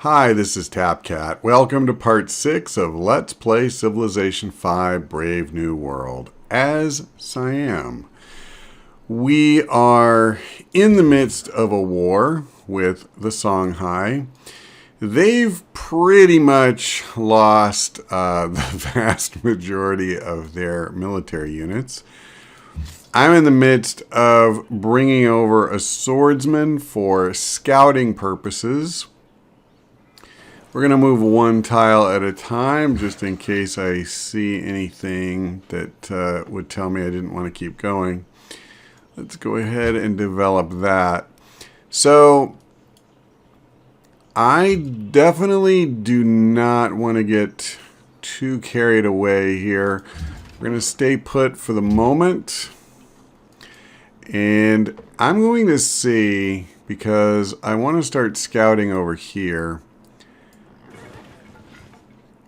Hi, this is TapCat. Welcome to part 6 of Let's Play Civilization V Brave New World as Siam. We are in the midst of a war with the Songhai. They've pretty much lost the vast majority of their military units. I'm in the midst of bringing over a swordsman for scouting purposes. We're going to move one tile at a time just in case I see anything that would tell me I didn't want to keep going. Let's go ahead and develop that. So I definitely do not want to get too carried away here. We're going to stay put for the moment. And I'm going to see, because I want to start scouting over here.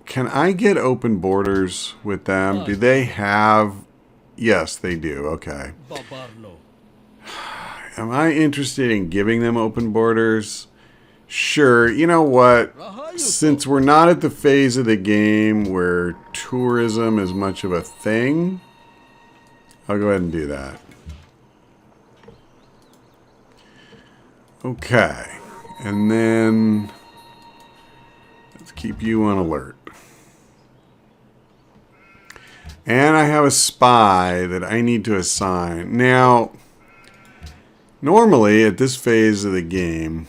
Can I get open borders with them? Do they have... Yes, they do. Okay. Am I interested in giving them open borders? Sure. You know what? Since we're not at the phase of the game where tourism is much of a thing, I'll go ahead and do that. Okay. And then let's keep you on alert. And I have a spy that I need to assign. Now, normally at this phase of the game,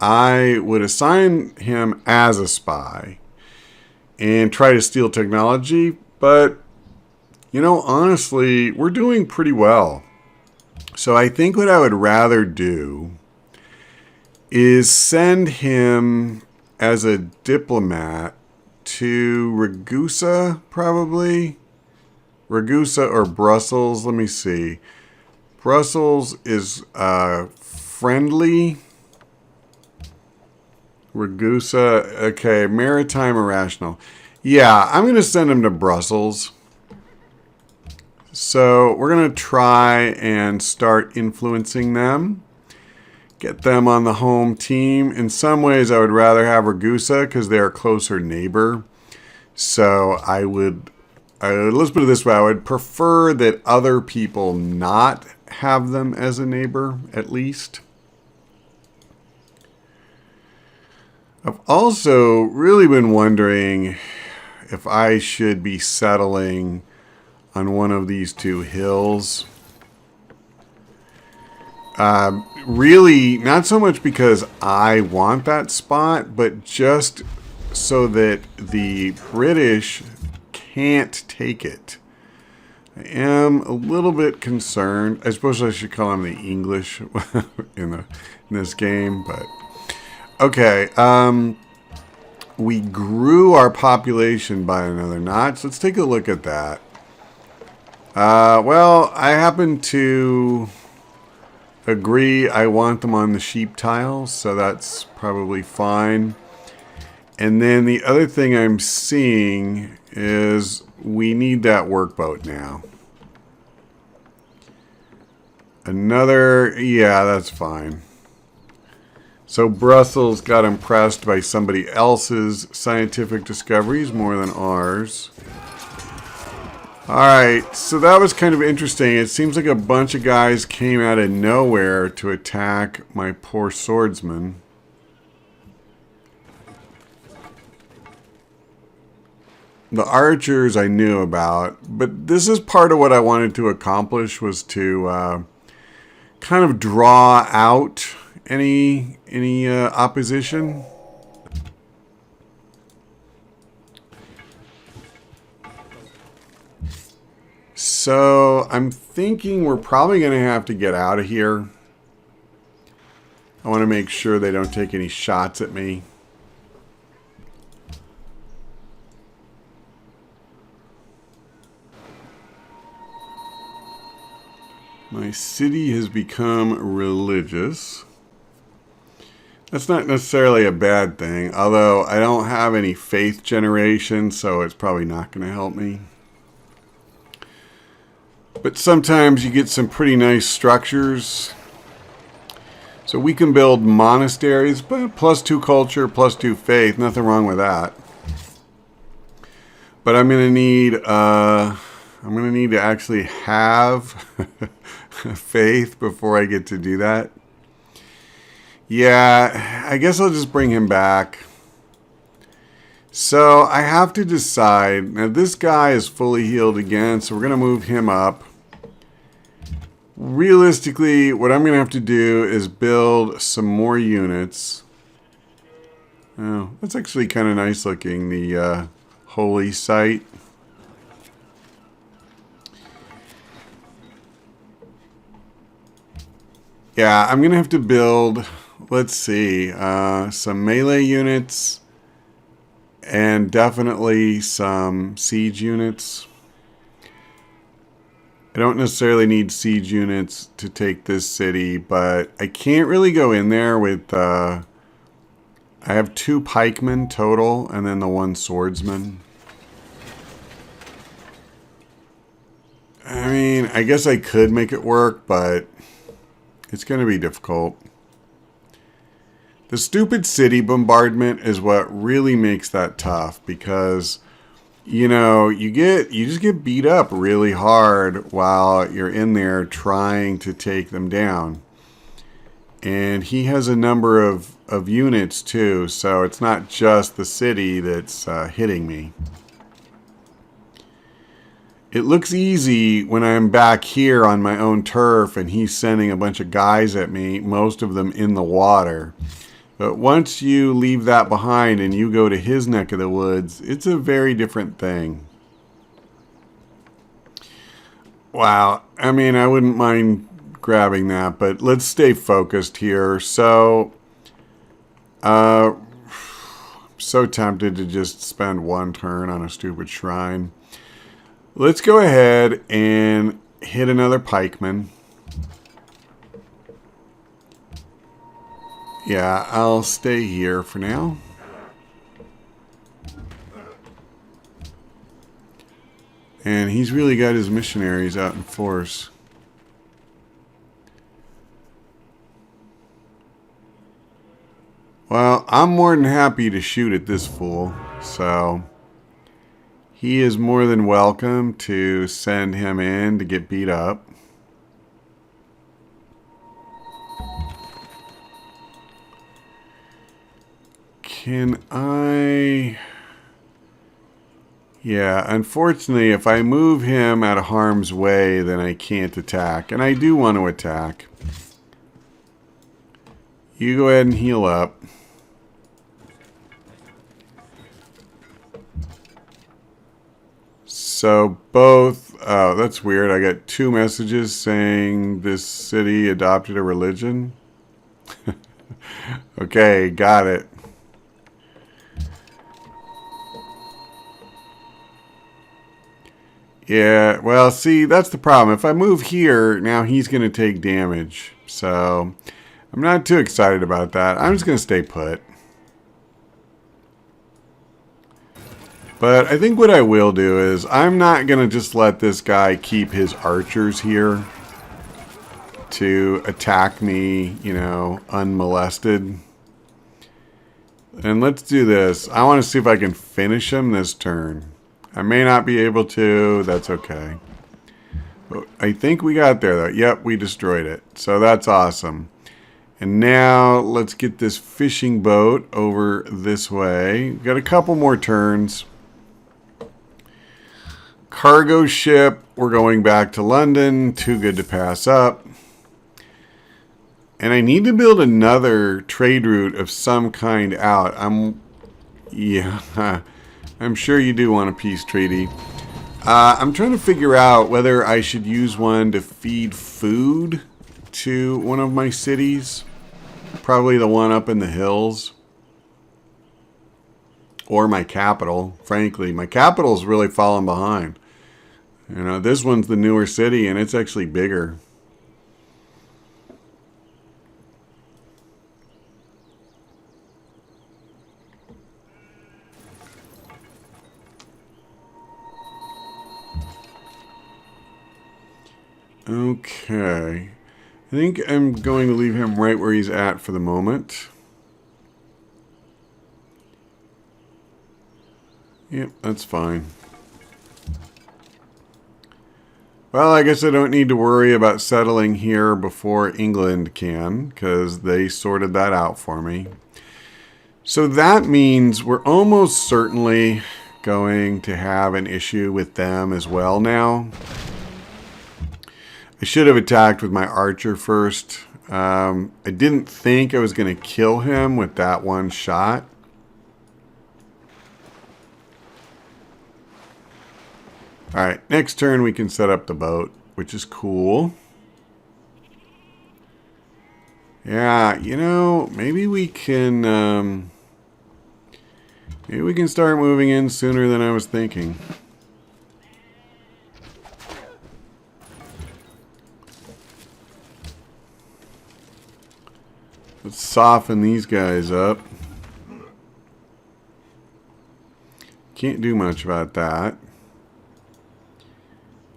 I would assign him as a spy and try to steal technology. But, you know, honestly, we're doing pretty well. So I think what I would rather do is send him as a diplomat to Ragusa, probably. Ragusa or Brussels. Let me see. Brussels is friendly. Ragusa. Okay, maritime irrational. Yeah, I'm going to send him to Brussels. So we're going to try and start influencing them. Get them on the home team. In some ways, I would rather have Ragusa because they're a closer neighbor. So I would... let's put it this way. I would prefer that other people not have them as a neighbor, at least. I've also really been wondering if I should be settling on one of these two hills. Really, not so much because I want that spot, but just so that the British can't take it. I am a little bit concerned. I suppose I should call them the English in this game, but okay. We grew our population by another notch. Let's take a look at that. Well, I happen to agree I want them on the sheep tiles, so that's probably fine. And then the other thing I'm seeing is we need that workboat now. Another, yeah, that's fine. So Brussels got impressed by somebody else's scientific discoveries more than ours. Alright, so that was kind of interesting. It seems like a bunch of guys came out of nowhere to attack my poor swordsman. The archers I knew about, but this is part of what I wanted to accomplish, was to kind of draw out any opposition. So I'm thinking we're probably going to have to get out of here. I want to make sure they don't take any shots at me. My city has become religious. That's not necessarily a bad thing, although I don't have any faith generation, so it's probably not going to help me. But sometimes you get some pretty nice structures. So So we can build monasteries, but +2 culture, +2 faith. Nothing wrong with that. But I'm gonna need to actually have faith before I get to do that. Yeah, I guess I'll just bring him back. So I have to decide. Now this guy is fully healed again, so we're gonna move him up. Realistically, what I'm gonna have to do is build some more units. Oh, that's actually kind of nice looking, the holy site. Yeah, I'm gonna have to build, let's see, some melee units and definitely some siege units. I don't necessarily need siege units to take this city, but I can't really go in there with, I have 2 pikemen total and then the 1 swordsman. I mean, I guess I could make it work, but it's going to be difficult. The stupid city bombardment is what really makes that tough because, you know, you just get beat up really hard while you're in there trying to take them down. And he has a number of units too, so it's not just the city that's hitting me. It looks easy when I'm back here on my own turf and he's sending a bunch of guys at me, most of them in the water. But once you leave that behind and you go to his neck of the woods, it's a very different thing. Wow, I mean, I wouldn't mind grabbing that, but let's stay focused here. So, so tempted to just spend 1 turn on a stupid shrine. Let's go ahead and hit another pikeman. Yeah, I'll stay here for now. And he's really got his missionaries out in force. Well, I'm more than happy to shoot at this fool, so he is more than welcome to send him in to get beat up. Can I... Yeah, unfortunately, if I move him out of harm's way, then I can't attack. And I do want to attack. You go ahead and heal up. So both, oh, that's weird. I got 2 messages saying this city adopted a religion. Okay, got it. Yeah, well, see, that's the problem. If I move here, now he's going to take damage. So I'm not too excited about that. I'm just going to stay put. But I think what I will do is I'm not going to just let this guy keep his archers here to attack me, you know, unmolested. And let's do this. I want to see if I can finish him this turn. I may not be able to. That's okay. But I think we got there, though. Yep, we destroyed it. So that's awesome. And now let's get this fishing boat over this way. We've got a couple more turns. Cargo ship. We're going back to London. Too good to pass up. And I need to build another trade route of some kind out. Yeah. I'm sure you do want a peace treaty. I'm trying to figure out whether I should use one to feed food to one of my cities. Probably the one up in the hills. Or my capital, frankly. My capital's really fallen behind. You know, this one's the newer city and it's actually bigger. Okay. think I'm going to leave him right where he's at for the moment. Yep, that's fine. Well, I guess I don't need to worry about settling here before England can, because they sorted that out for me. So that means we're almost certainly going to have an issue with them as well now. I should have attacked with my archer first. I didn't think I was going to kill him with that one shot. Alright, next turn we can set up the boat, which is cool. Yeah, you know, maybe we can start moving in sooner than I was thinking. Let's soften these guys up. Can't do much about that.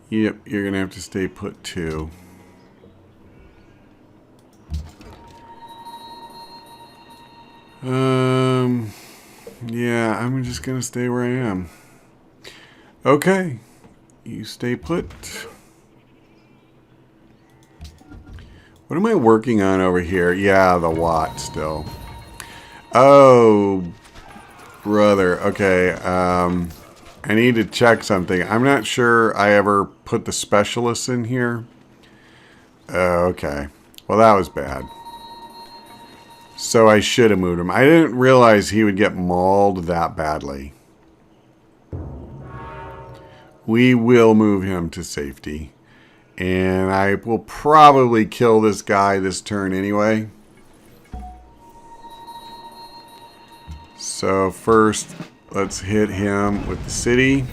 Yep, you're going to have to stay put too. Yeah, I'm just going to stay where I am. Okay, you stay put. What am I working on over here? Yeah, the Watt still. Oh, brother. Okay, I need to check something. I'm not sure I ever put the specialists in here. Okay. Well, that was bad. So I should have moved him. I didn't realize he would get mauled that badly. We will move him to safety. And I will probably kill this guy this turn anyway. So first, let's hit him with the city.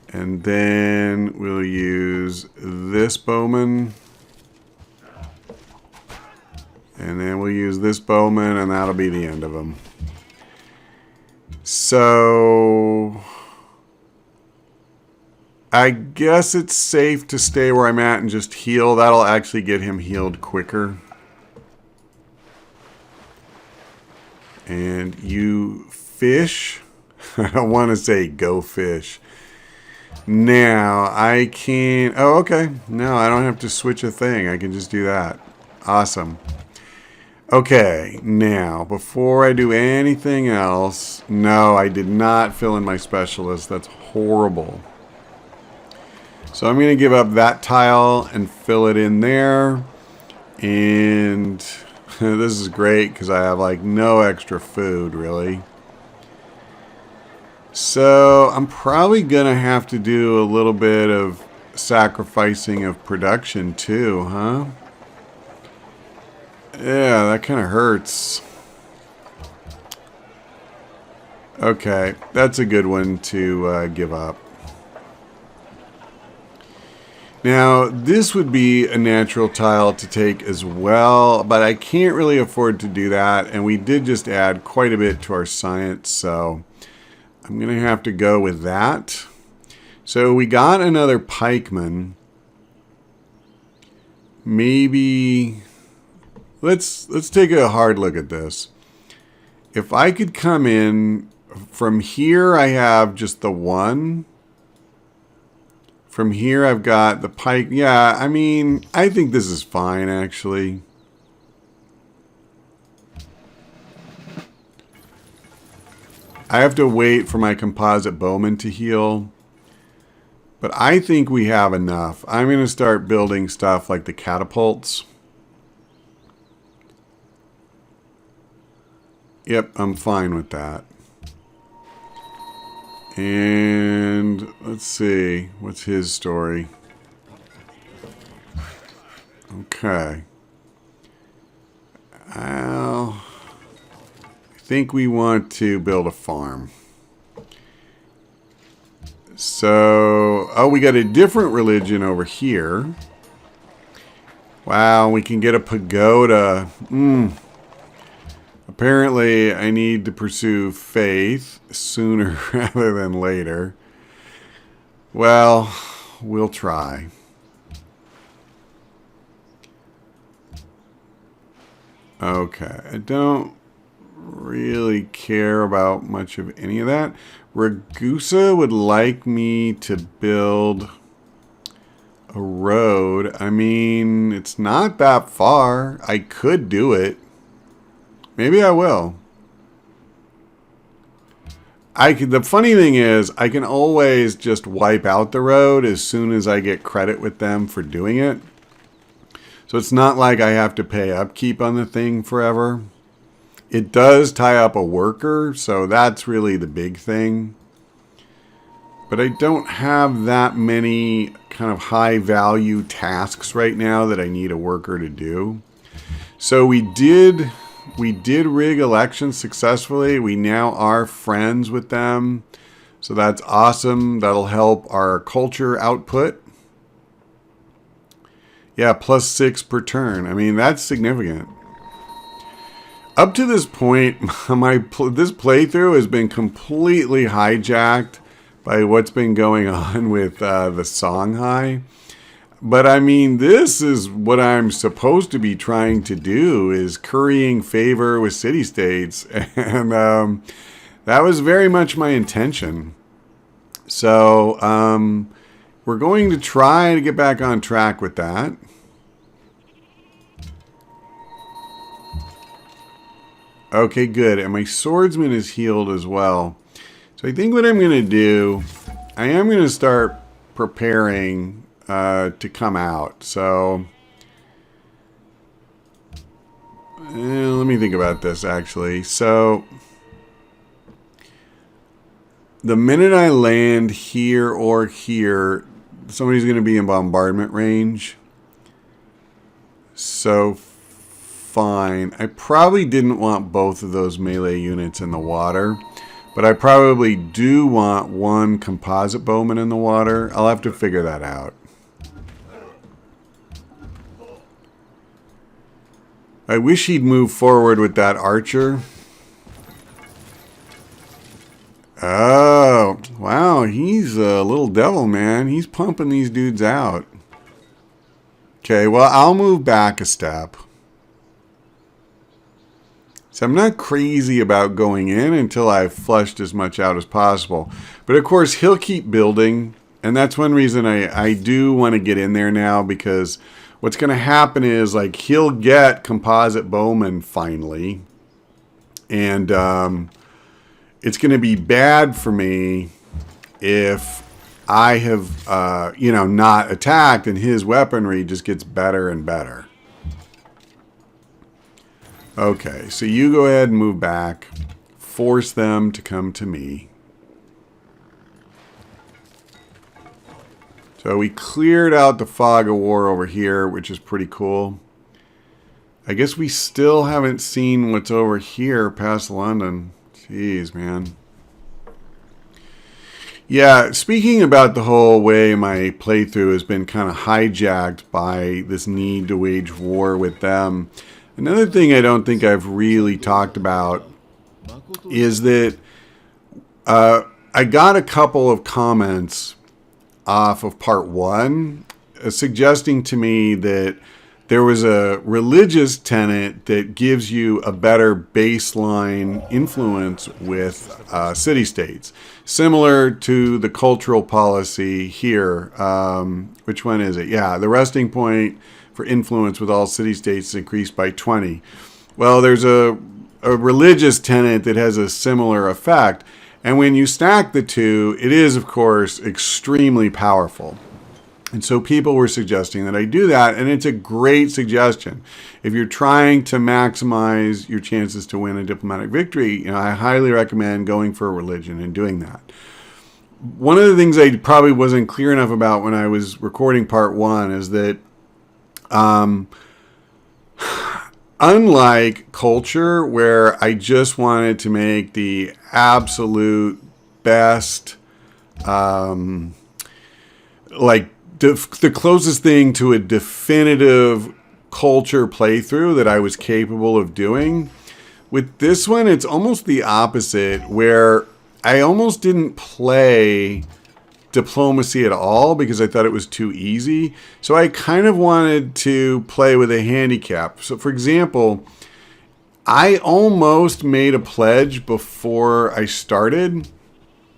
And then we'll use this bowman. And then we'll use this bowman, and that'll be the end of him. So I guess it's safe to stay where I'm at and just heal. That'll actually get him healed quicker. And you fish. I don't want to say go fish. Now I can... Oh, okay. No, I don't have to switch a thing. I can just do that. Awesome. Okay, now, before I do anything else... No, I did not fill in my specialist. That's horrible. So I'm going to give up that tile and fill it in there. And this is great because I have like no extra food, really. So I'm probably going to have to do a little bit of sacrificing of production too, huh? Yeah, that kind of hurts. Okay, that's a good one to give up. Now, this would be a natural tile to take as well, but I can't really afford to do that, and we did just add quite a bit to our science, so I'm going to have to go with that. So we got another pikeman. Maybe... Let's take a hard look at this. If I could come in from here, I have just the one. From here, I've got the pike. Yeah, I mean, I think this is fine, actually. I have to wait for my composite bowman to heal. But I think we have enough. I'm going to start building stuff like the catapults. Yep, I'm fine with that. And let's see, what's his story? Okay. Well, I think we want to build a farm. So, oh, we got a different religion over here. Wow, we can get a pagoda. Apparently, I need to pursue faith sooner rather than later. Well, we'll try. Okay, I don't really care about much of any of that. Ragusa would like me to build a road. I mean, it's not that far. I could do it. Maybe I will. The funny thing is, I can always just wipe out the road as soon as I get credit with them for doing it. So it's not like I have to pay upkeep on the thing forever. It does tie up a worker, so that's really the big thing. But I don't have that many kind of high value tasks right now that I need a worker to do. So we did rig elections successfully. We now are friends with them. So that's awesome. That'll help our culture output. Yeah, +6 per turn. I mean, that's significant. Up to this point, this playthrough has been completely hijacked by what's been going on with the Songhai. But I mean, this is what I'm supposed to be trying to do, is currying favor with city-states. And that was very much my intention. So we're going to try to get back on track with that. Okay, good. And my swordsman is healed as well. So I think what I'm going to do, I am going to start preparing to come out. So let me think about this, actually. So the minute I land here or here, somebody's going to be in bombardment range. So fine. I probably didn't want both of those melee units in the water, but I probably do want one composite bowman in the water. I'll have to figure that out. I wish he'd move forward with that archer. Oh, wow, he's a little devil, man. He's pumping these dudes out. Okay, well, I'll move back a step. So I'm not crazy about going in until I've flushed as much out as possible. But of course, he'll keep building. And that's one reason I do want to get in there now, because what's going to happen is, like, he'll get composite bowman finally. And it's going to be bad for me if I have, not attacked and his weaponry just gets better and better. Okay, so you go ahead and move back. Force them to come to me. So we cleared out the fog of war over here, which is pretty cool. I guess we still haven't seen what's over here past London. Jeez, man. Yeah, speaking about the whole way my playthrough has been kind of hijacked by this need to wage war with them, another thing I don't think I've really talked about is that I got a couple of comments off of part 1 suggesting to me that there was a religious tenet that gives you a better baseline influence with city-states, similar to the cultural policy here. Which one is it? Yeah, the resting point for influence with all city-states is increased by 20. Well, there's a religious tenet that has a similar effect. And when you stack the two, it is, of course, extremely powerful. And so people were suggesting that I do that, and it's a great suggestion. If you're trying to maximize your chances to win a diplomatic victory, I highly recommend going for a religion and doing that. One of the things I probably wasn't clear enough about when I was recording part 1 is that unlike culture, where I just wanted to make the absolute best, the closest thing to a definitive culture playthrough that I was capable of doing, with this one, it's almost the opposite, where I almost didn't play diplomacy at all because I thought it was too easy. So I kind of wanted to play with a handicap. So for example, I almost made a pledge before I started.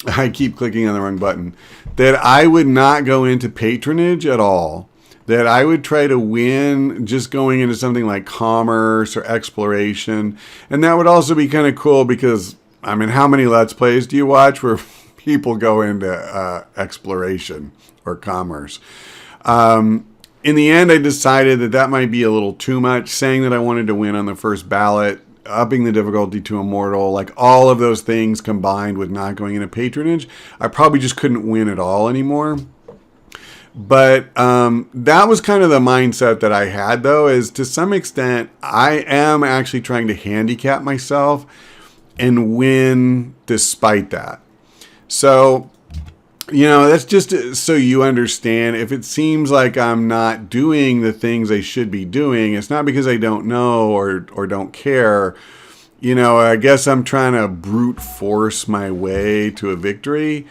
I keep clicking on the wrong button. That I would not go into patronage at all. That I would try to win just going into something like commerce or exploration. And that would also be kind of cool because, I mean, how many Let's Plays do you watch where people go into exploration or commerce? In the end, I decided that that might be a little too much. Saying that I wanted to win on the first ballot, upping the difficulty to Immortal, like all of those things combined with not going into patronage, I probably just couldn't win at all anymore. But that was kind of the mindset that I had, though, is to some extent, I am actually trying to handicap myself and win despite that. So, you know, that's just so you understand. If it seems like I'm not doing the things I should be doing, it's not because I don't know or don't care. You know, I guess I'm trying to brute force my way to a victory.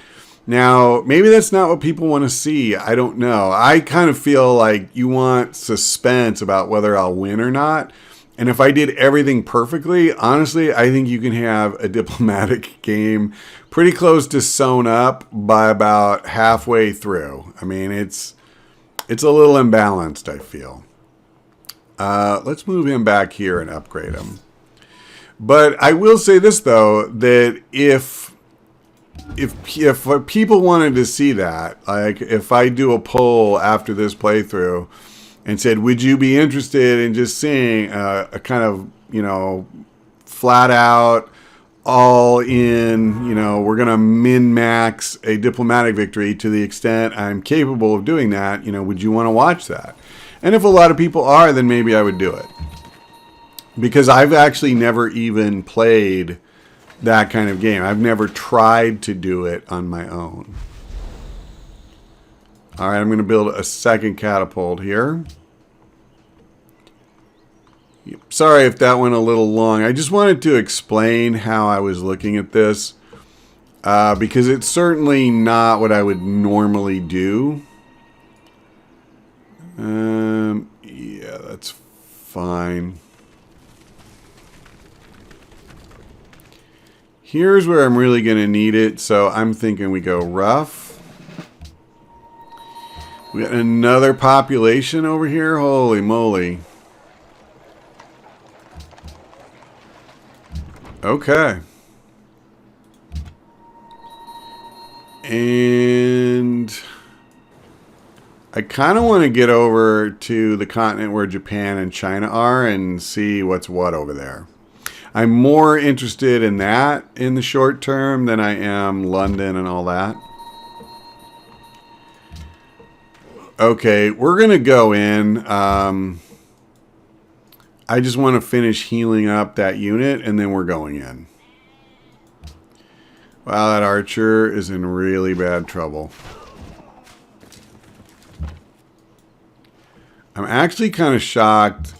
Now, maybe that's not what people want to see. I don't know. I kind of feel like you want suspense about whether I'll win or not. And if I did everything perfectly, honestly, I think you can have a diplomatic game pretty close to sewn up by about halfway through. I mean, it's a little imbalanced, I feel. Let's move him back here and upgrade him. But I will say this, though, that if people wanted to see that, like if I do a poll after this playthrough and said, would you be interested in just seeing a kind of, you know, flat out, all in, you know, we're going to min-max a diplomatic victory to the extent I'm capable of doing that, you know, would you want to watch that? And if a lot of people are, then maybe I would do it. Because I've actually never even played that kind of game. I've never tried to do it on my own. All right, I'm going to build a second catapult here. Sorry if that went a little long. I just wanted to explain how I was looking at this. Because it's certainly not what I would normally do. Yeah, that's fine. Here's where I'm really going to need it, so I'm thinking we go rough. We got another population over here. Holy moly. Okay. And I kind of want to get over to the continent where Japan and China are and see what's what over there. I'm more interested in that in the short term than I am London and all that. Okay, we're going to go in. I just want to finish healing up that unit, and then we're going in. Wow, that archer is in really bad trouble. I'm actually kind of shocked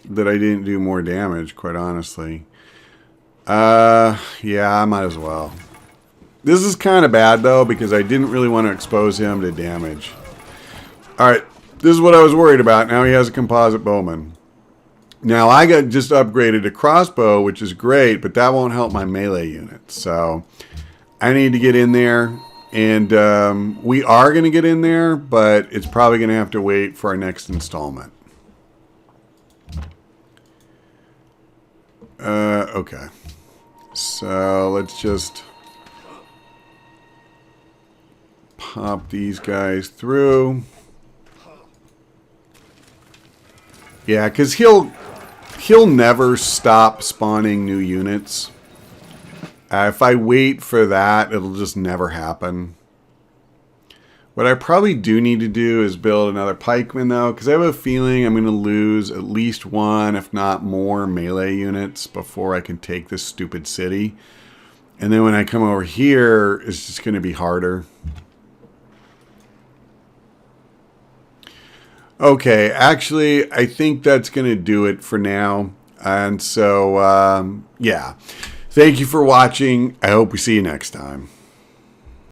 that I didn't do more damage, quite honestly. Yeah, I might as well. This is kind of bad, though, because I didn't really want to expose him to damage. Alright, this is what I was worried about. Now he has a composite bowman. Now, I got just upgraded to crossbow, which is great, but that won't help my melee unit. So, I need to get in there. And we are going to get in there, but it's probably going to have to wait for our next installment. Okay. So, let's just pop these guys through. Yeah, because he'll never stop spawning new units. If I wait for that, it'll just never happen. What I probably do need to do is build another pikeman, though, because I have a feeling I'm going to lose at least one, if not more, melee units before I can take this stupid city. And then when I come over here, it's just going to be harder. Okay, actually, I think that's going to do it for now. And so, yeah. Thank you for watching. I hope we see you next time.